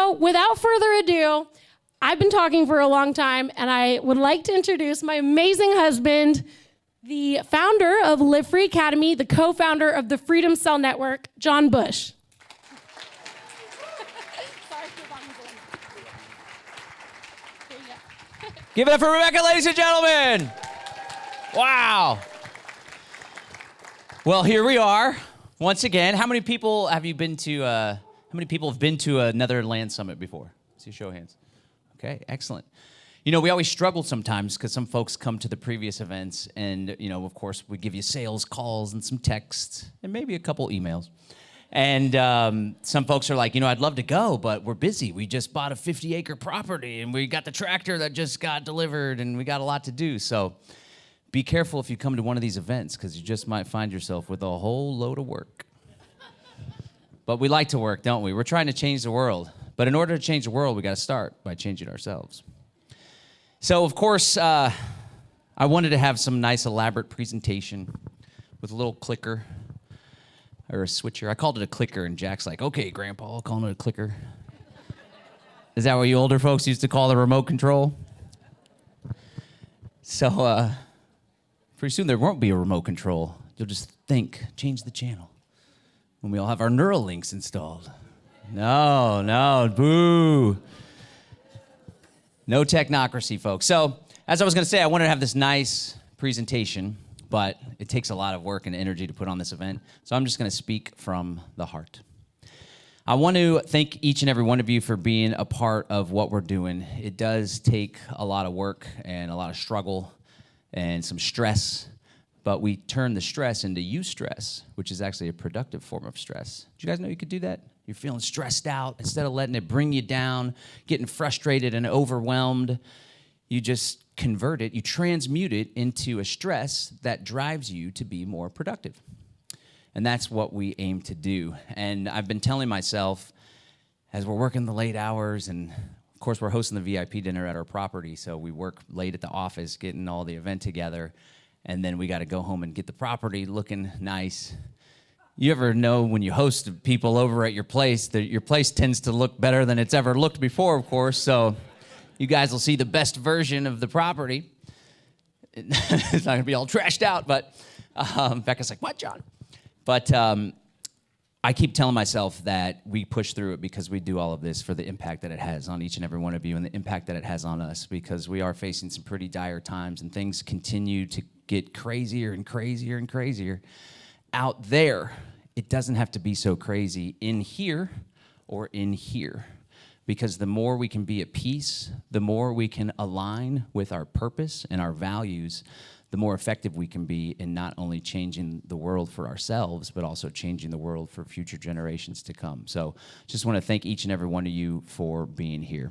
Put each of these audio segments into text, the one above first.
So without further ado, I've been talking for a long time, and I would like to introduce my amazing husband, the founder of Live Free Academy, the co-founder of the Freedom Cell Network, John Bush. Give it up for Rebecca, ladies and gentlemen. Wow. Well, here we are once again. How many people have been to another land summit before? See a show of hands. Okay, excellent. You know, we always struggle sometimes because some folks come to the previous events and, you know, of course, we give you sales calls and some texts and maybe a couple emails. And some folks are like, you know, I'd love to go, but we're busy. We just bought a 50-acre property, and we got the tractor that just got delivered, and we got a lot to do. So be careful if you come to one of these events, because you just might find yourself with a whole load of work. But we like to work, don't we? We're trying to change the world. But in order to change the world, we got to start by changing ourselves. So, of course, I wanted to have some nice, elaborate presentation with a little clicker. Or a switcher. I called it a clicker, and Jack's like, okay, Grandpa, I'll call it a clicker. Is that what you older folks used to call the remote control? So pretty soon there won't be a remote control. You'll just change the channel when we all have our neural links installed. No, boo. No technocracy, folks. So as I was going to say, I wanted to have this nice presentation, but it takes a lot of work and energy to put on this event, so I'm just going to speak from the heart. I want to thank each and every one of you for being a part of what we're doing. It does take a lot of work and a lot of struggle and some stress, but we turn the stress into eustress, which is actually a productive form of stress. Did you guys know you could do that? You're feeling stressed out. Instead of letting it bring you down, getting frustrated and overwhelmed, you just convert it, you transmute it into a stress that drives you to be more productive. And that's what we aim to do. And I've been telling myself, as we're working the late hours, and of course we're hosting the VIP dinner at our property, so we work late at the office getting all the event together, and then we got to go home and get the property looking nice. You ever know when you host people over at your place, that your place tends to look better than it's ever looked before, of course, so you guys will see the best version of the property. It's not going to be all trashed out, but Becca's like, what, John? But I keep telling myself that we push through it because we do all of this for the impact that it has on each and every one of you and the impact that it has on us, because we are facing some pretty dire times and things continue to get crazier and crazier and crazier out there. It doesn't have to be so crazy in here or in here. Because the more we can be at peace, the more we can align with our purpose and our values, the more effective we can be in not only changing the world for ourselves, but also changing the world for future generations to come. So just want to thank each and every one of you for being here.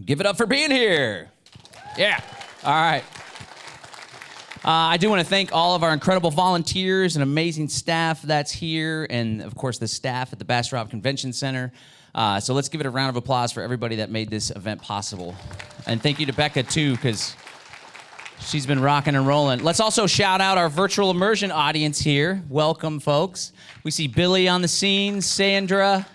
Give it up for being here. Yeah. All right. I do want to thank all of our incredible volunteers and amazing staff that's here, and of course the staff at the Bastrop Convention Center. So let's give it a round of applause for everybody that made this event possible. And thank you to Becca, too, because she's been rocking and rolling. Let's also shout out our virtual immersion audience here. Welcome, folks. We see Billy on the scene, Sandra,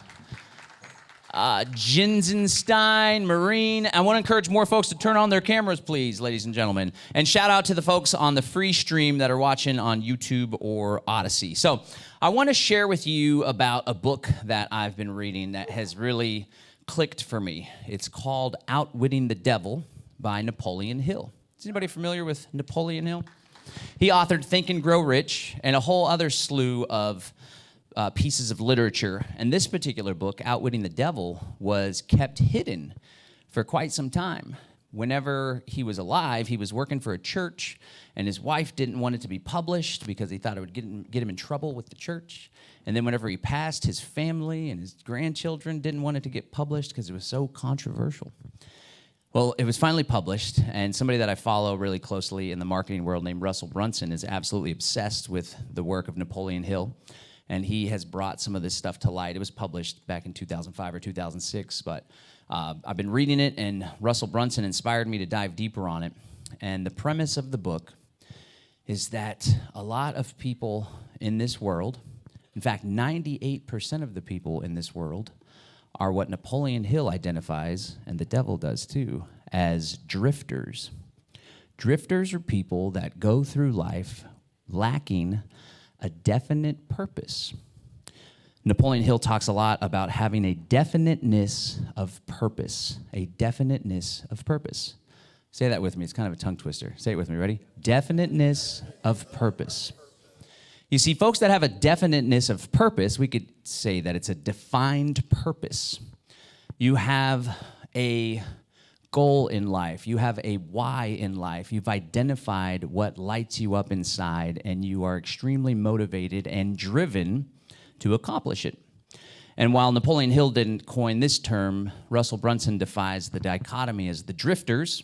Jinsenstein, Marine. I want to encourage more folks to turn on their cameras, please, ladies and gentlemen. And shout out to the folks on the free stream that are watching on YouTube or Odyssey. So I want to share with you about a book that I've been reading that has really clicked for me. It's called Outwitting the Devil by Napoleon Hill. Is anybody familiar with Napoleon Hill? He authored Think and Grow Rich and a whole other slew of pieces of literature. And this particular book, Outwitting the Devil, was kept hidden for quite some time. Whenever he was alive, he was working for a church, and his wife didn't want it to be published because he thought it would get him in trouble with the church. And then whenever he passed, his family and his grandchildren didn't want it to get published because it was so controversial. Well, it was finally published, and somebody that I follow really closely in the marketing world named Russell Brunson is absolutely obsessed with the work of Napoleon Hill. And he has brought some of this stuff to light. It was published back in 2005 or 2006, but I've been reading it, and Russell Brunson inspired me to dive deeper on it. And the premise of the book is that a lot of people in this world, in fact, 98% of the people in this world, are what Napoleon Hill identifies, and the devil does too, as drifters. Drifters are people that go through life lacking a definite purpose. Napoleon Hill talks a lot about having a definiteness of purpose. A definiteness of purpose. Say that with me. It's kind of a tongue twister. Say it with me. Ready? Definiteness of purpose. You see, folks that have a definiteness of purpose, we could say that it's a defined purpose. You have a goal in life. You have a why in life. You've identified what lights you up inside, and you are extremely motivated and driven to accomplish it. And while Napoleon Hill didn't coin this term, Russell Brunson defines the dichotomy as the drifters,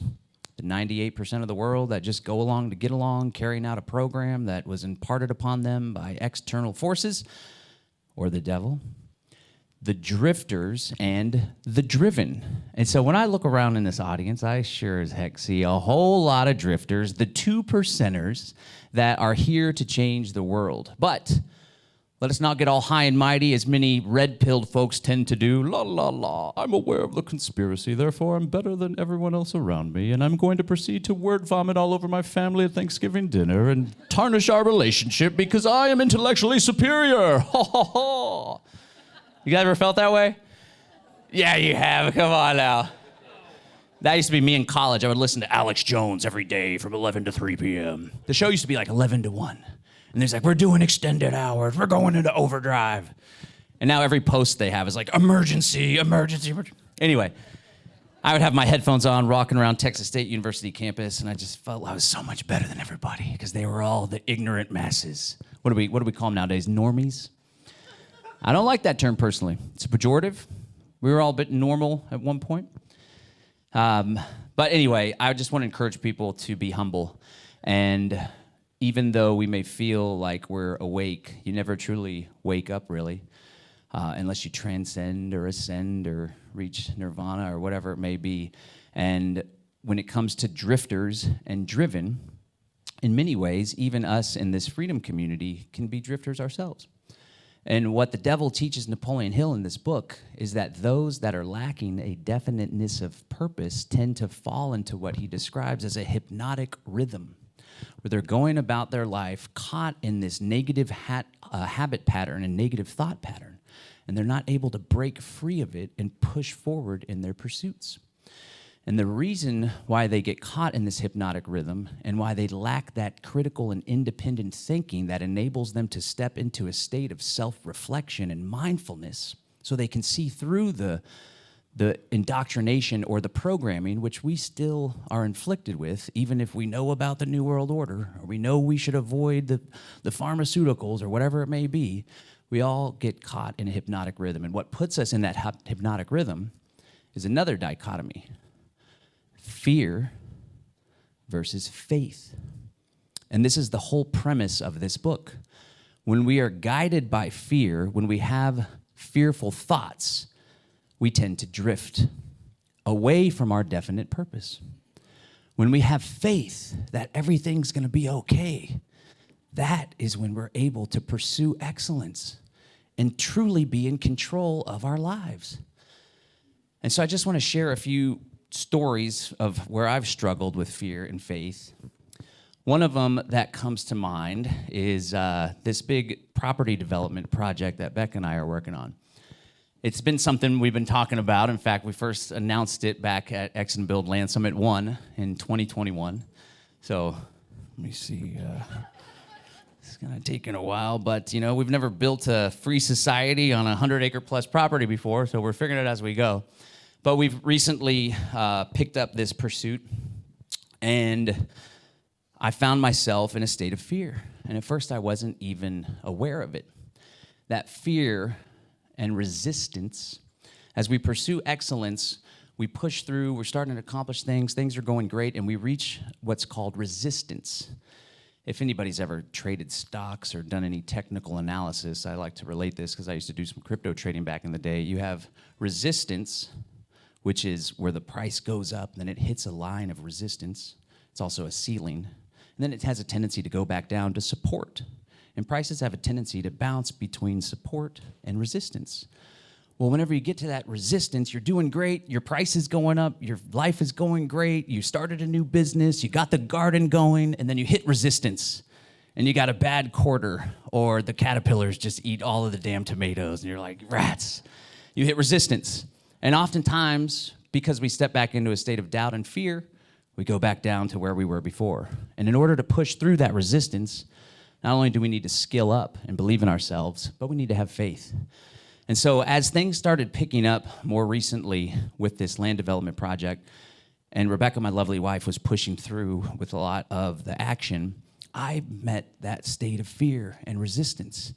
the 98% of the world that just go along to get along, carrying out a program that was imparted upon them by external forces, or the devil, the drifters, and the driven. And so when I look around in this audience, I sure as heck see a whole lot of drifters, the 2%ers that are here to change the world. But let us not get all high and mighty, as many red-pilled folks tend to do. La, la, la, I'm aware of the conspiracy, therefore I'm better than everyone else around me, and I'm going to proceed to word vomit all over my family at Thanksgiving dinner and tarnish our relationship because I am intellectually superior. Ha, ha, ha. You guys ever felt that way? Yeah, you have. Come on now. That used to be me in college. I would listen to Alex Jones every day from 11 to 3 p.m. The show used to be like 11 to 1. And he's like, we're doing extended hours. We're going into overdrive. And now every post they have is like, emergency, emergency, emergency. Anyway, I would have my headphones on, rocking around Texas State University campus, and I just felt I was so much better than everybody because they were all the ignorant masses. What do we call them nowadays? Normies? I don't like that term personally. It's a pejorative. We were all a bit normal at one point. But anyway, I just want to encourage people to be humble. And even though we may feel like we're awake, you never truly wake up, really, unless you transcend or ascend or reach nirvana or whatever it may be. And when it comes to drifters and driven, in many ways, even us in this freedom community can be drifters ourselves. And what the devil teaches Napoleon Hill in this book is that those that are lacking a definiteness of purpose tend to fall into what he describes as a hypnotic rhythm, where they're going about their life caught in this negative habit pattern and negative thought pattern, and they're not able to break free of it and push forward in their pursuits. And the reason why they get caught in this hypnotic rhythm and why they lack that critical and independent thinking that enables them to step into a state of self-reflection and mindfulness so they can see through the indoctrination or the programming, which we still are inflicted with, even if we know about the New World Order or we know we should avoid the pharmaceuticals or whatever it may be, we all get caught in a hypnotic rhythm. And what puts us in that hypnotic rhythm is another dichotomy: fear versus faith. And this is the whole premise of this book. When we are guided by fear, when we have fearful thoughts, we tend to drift away from our definite purpose. When we have faith that everything's going to be okay, that is when we're able to pursue excellence and truly be in control of our lives. And so I just want to share a few stories of where I've struggled with fear and faith. One of them that comes to mind is this big property development project that Beck and I are working on. It's been something we've been talking about. In fact, we first announced it back at X and Build Land Summit 1 in 2021. So let me see. It's kind of taken a while, but we've never built a free society on a 100-acre plus property before, so we're figuring it as we go. But we've recently picked up this pursuit, and I found myself in a state of fear. And at first, I wasn't even aware of it. That fear and resistance, as we pursue excellence, we push through, we're starting to accomplish things are going great, and we reach what's called resistance. If anybody's ever traded stocks or done any technical analysis, I like to relate this because I used to do some crypto trading back in the day. You have resistance, which is where the price goes up, then it hits a line of resistance. It's also a ceiling. And then it has a tendency to go back down to support. And prices have a tendency to bounce between support and resistance. Well, whenever you get to that resistance, you're doing great, your price is going up, your life is going great, you started a new business, you got the garden going, and then you hit resistance, and you got a bad quarter, or the caterpillars just eat all of the damn tomatoes, and you're like, rats. You hit resistance. And oftentimes, because we step back into a state of doubt and fear, we go back down to where we were before. And in order to push through that resistance, not only do we need to skill up and believe in ourselves, but we need to have faith. And so as things started picking up more recently with this land development project, and Rebecca, my lovely wife, was pushing through with a lot of the action, I met that state of fear and resistance.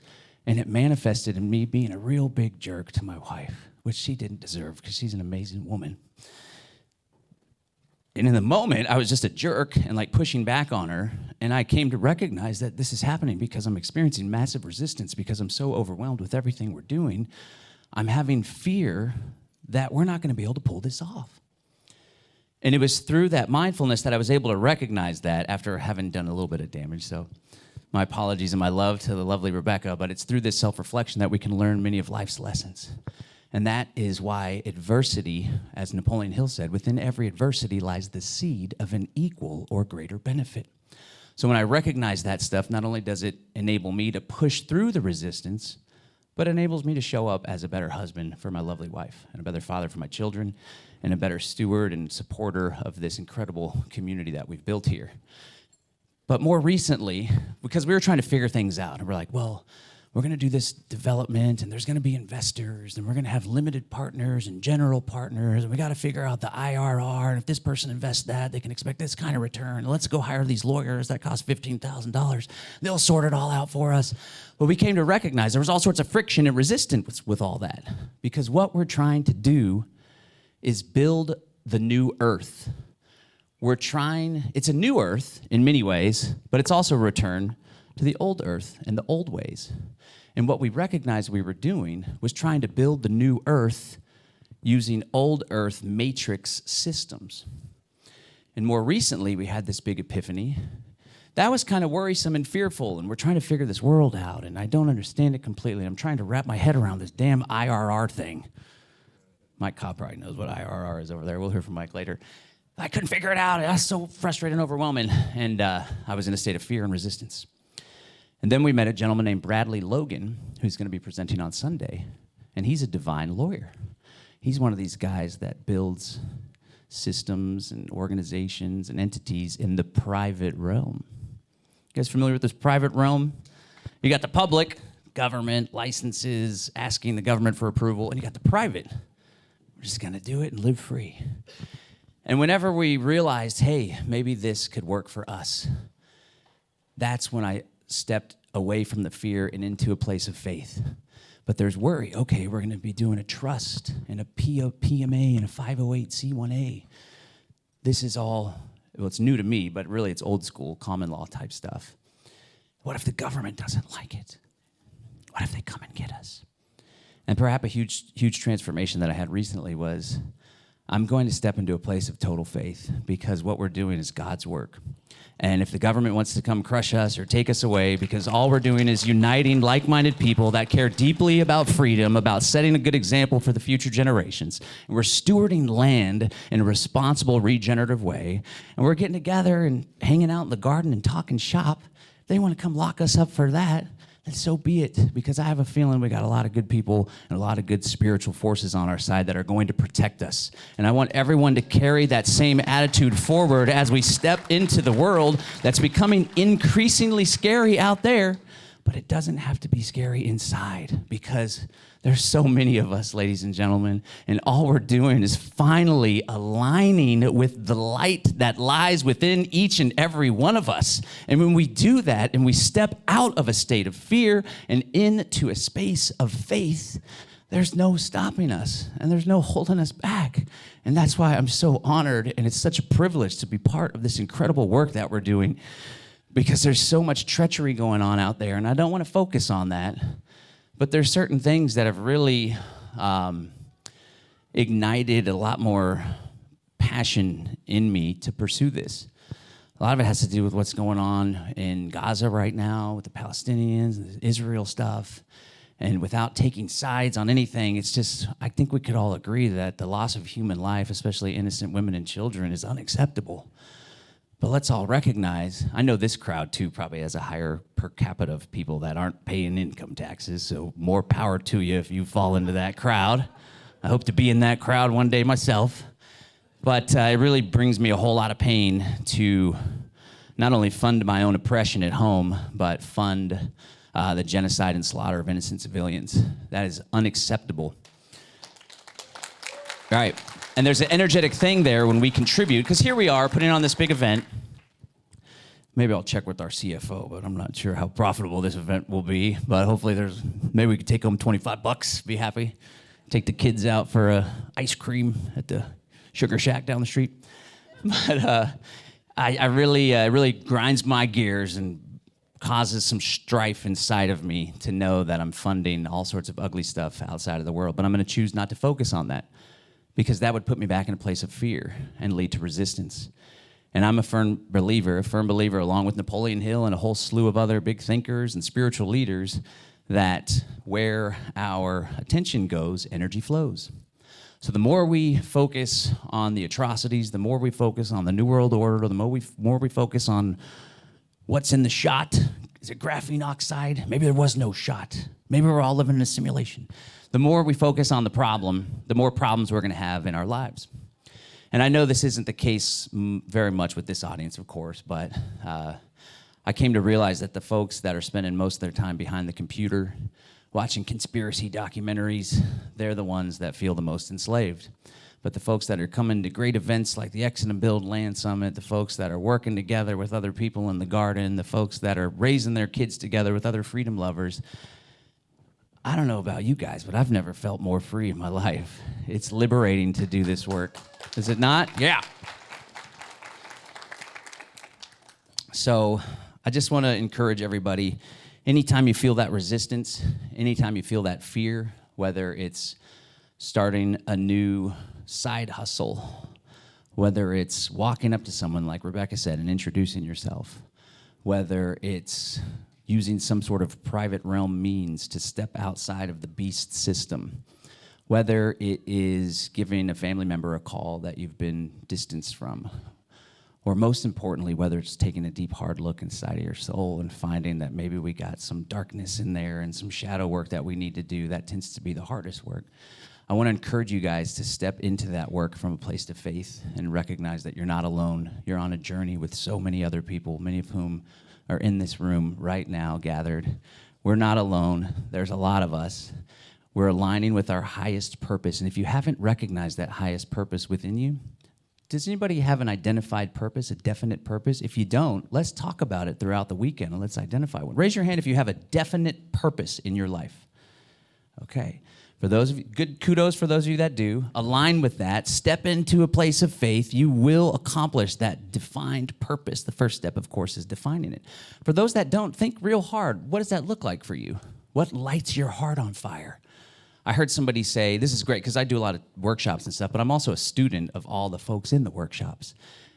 And it manifested in me being a real big jerk to my wife, which she didn't deserve because she's an amazing woman. And in the moment, I was just a jerk and like pushing back on her. And I came to recognize that this is happening because I'm experiencing massive resistance because I'm so overwhelmed with everything we're doing. I'm having fear that we're not going to be able to pull this off. And it was through that mindfulness that I was able to recognize that after having done a little bit of damage. So my apologies and my love to the lovely Rebecca, but it's through this self-reflection that we can learn many of life's lessons. And that is why adversity, as Napoleon Hill said, within every adversity lies the seed of an equal or greater benefit. So when I recognize that stuff, not only does it enable me to push through the resistance, but it enables me to show up as a better husband for my lovely wife, and a better father for my children, and a better steward and supporter of this incredible community that we've built here. But more recently, because we were trying to figure things out, and we're like, well, we're going to do this development, and there's going to be investors, and we're going to have limited partners and general partners, and we got to figure out the IRR, and if this person invests that, they can expect this kind of return. Let's go hire these lawyers that cost $15,000. They'll sort it all out for us. But we came to recognize there was all sorts of friction and resistance with all that, because what we're trying to do is build the new earth. It's a new earth in many ways, but it's also a return to the old earth and the old ways. And what we recognized we were doing was trying to build the new earth using old earth matrix systems. And more recently, we had this big epiphany. That was kind of worrisome and fearful, and we're trying to figure this world out, and I don't understand it completely. I'm trying to wrap my head around this damn IRR thing. Mike Cobb probably knows what IRR is over there. We'll hear from Mike later. I couldn't figure it out. It was so frustrating and overwhelming, and I was in a state of fear and resistance. And then we met a gentleman named Bradley Logan, who's going to be presenting on Sunday, and he's a divine lawyer. He's one of these guys that builds systems and organizations and entities in the private realm. You guys familiar with this private realm? You got the public, government, licenses, asking the government for approval, and you got the private. We're just going to do it and live free. And whenever we realized, hey, maybe this could work for us, that's when I stepped away from the fear and into a place of faith. But there's worry. Okay, we're going to be doing a trust and a PMA and a 508c1a. This is all, well, it's new to me, but really it's old school, common law type stuff. What if the government doesn't like it? What if they come and get us? And perhaps a huge transformation that I had recently was I'm going to step into a place of total faith because what we're doing is God's work. And if the government wants to come crush us or take us away, because all we're doing is uniting like-minded people that care deeply about freedom, about setting a good example for the future generations. And we're stewarding land in a responsible, regenerative way. And we're getting together and hanging out in the garden and talking shop. If they want to come lock us up for that, then so be it, because I have a feeling we got a lot of good people and a lot of good spiritual forces on our side that are going to protect us. And I want everyone to carry that same attitude forward as we step into the world that's becoming increasingly scary out there, but it doesn't have to be scary inside, because there's so many of us, ladies and gentlemen, and all we're doing is finally aligning with the light that lies within each and every one of us. And when we do that and we step out of a state of fear and into a space of faith, there's no stopping us and there's no holding us back. And that's why I'm so honored, and it's such a privilege to be part of this incredible work that we're doing, because there's so much treachery going on out there, and I don't want to focus on that. But there's certain things that have really ignited a lot more passion in me to pursue this. A lot of it has to do with what's going on in Gaza right now with the Palestinians and the Israel stuff. And without taking sides on anything, it's just, I think we could all agree that the loss of human life, especially innocent women and children, is unacceptable. But let's all recognize, I know this crowd too probably has a higher per capita of people that aren't paying income taxes, so more power to you if you fall into that crowd. I hope to be in that crowd one day myself. But it really brings me a whole lot of pain to not only fund my own oppression at home, but fund the genocide and slaughter of innocent civilians. That is unacceptable. All right, and there's an energetic thing there when we contribute, because here we are putting on this big event. Maybe I'll check with our CFO, but I'm not sure how profitable this event will be. But hopefully maybe we could take home $25, be happy. Take the kids out for ice cream at the Sugar Shack down the street. But I really, it really grinds my gears and causes some strife inside of me to know that I'm funding all sorts of ugly stuff outside of the world. But I'm going to choose not to focus on that, because that would put me back in a place of fear and lead to resistance. And I'm a firm believer along with Napoleon Hill and a whole slew of other big thinkers and spiritual leaders, that where our attention goes, energy flows. So the more we focus on the atrocities, the more we focus on the New World Order, the more we focus on what's in the shot. Is it graphene oxide? Maybe there was no shot. Maybe we're all living in a simulation. The more we focus on the problem, the more problems we're going to have in our lives. And I know this isn't the case very much with this audience, of course, but I came to realize that the folks that are spending most of their time behind the computer watching conspiracy documentaries, they're the ones that feel the most enslaved. But the folks that are coming to great events like the Exit and Build Land Summit, the folks that are working together with other people in the garden, the folks that are raising their kids together with other freedom lovers, I don't know about you guys, but I've never felt more free in my life. It's liberating to do this work. Is it not? Yeah. So I just want to encourage everybody, anytime you feel that resistance, anytime you feel that fear, whether it's starting a new side hustle, whether it's walking up to someone like Rebecca said and introducing yourself, whether it's using some sort of private realm means to step outside of the beast system, whether it is giving a family member a call that you've been distanced from, or most importantly, whether it's taking a deep, hard look inside of your soul and finding that maybe we got some darkness in there and some shadow work that we need to do, that tends to be the hardest work. I want to encourage you guys to step into that work from a place of faith and recognize that you're not alone. You're on a journey with so many other people, many of whom are in this room right now gathered. We're not alone. There's a lot of us. We're aligning with our highest purpose. And if you haven't recognized that highest purpose within you, does anybody have an identified purpose, a definite purpose? If you don't, let's talk about it throughout the weekend and let's identify one. Raise your hand if you have a definite purpose in your life. Okay. For those of you, good kudos for those of you that do. Align with that. Step into a place of faith. You will accomplish that defined purpose. The first step, of course, is defining it. For those that don't, think real hard. What does that look like for you? What lights your heart on fire? I heard somebody say, this is great because I do a lot of workshops and stuff, but I'm also a student of all the folks in the workshops.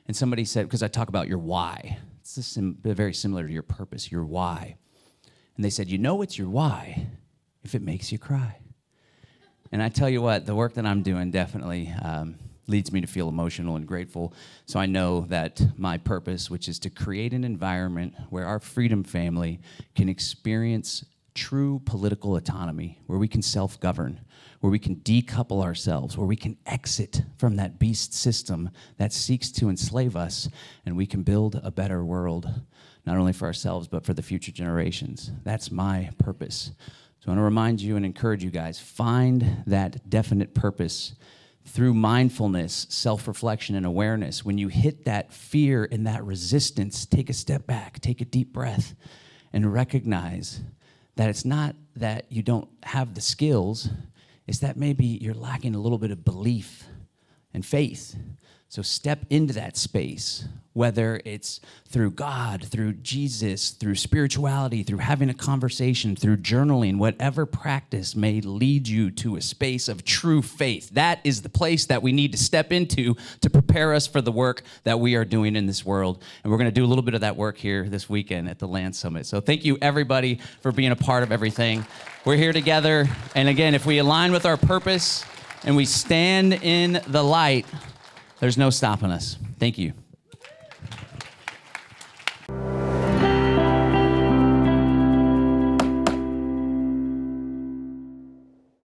And somebody said, because I talk about your why. It's just very similar to your purpose, your why. And they said, you know it's your why if it makes you cry. And I tell you what, the work that I'm doing definitely leads me to feel emotional and grateful. So I know that my purpose, which is to create an environment where our freedom family can experience true political autonomy, where we can self-govern, where we can decouple ourselves, where we can exit from that beast system that seeks to enslave us, and we can build a better world, not only for ourselves, but for the future generations. That's my purpose. So I want to remind you and encourage you guys, find that definite purpose through mindfulness, self-reflection, and awareness. When you hit that fear and that resistance, take a step back, take a deep breath, and recognize that it's not that you don't have the skills, it's that maybe you're lacking a little bit of belief. and faith. So step into that space, whether it's through God, through Jesus, through spirituality, through having a conversation, through journaling, whatever practice may lead you to a space of true faith. That is the place that we need to step into to prepare us for the work that we are doing in this world. And we're going to do a little bit of that work here this weekend at the Land Summit. So thank you, everybody, for being a part of everything. We're here together. And again, if we align with our purpose and we stand in the light, there's no stopping us. Thank you.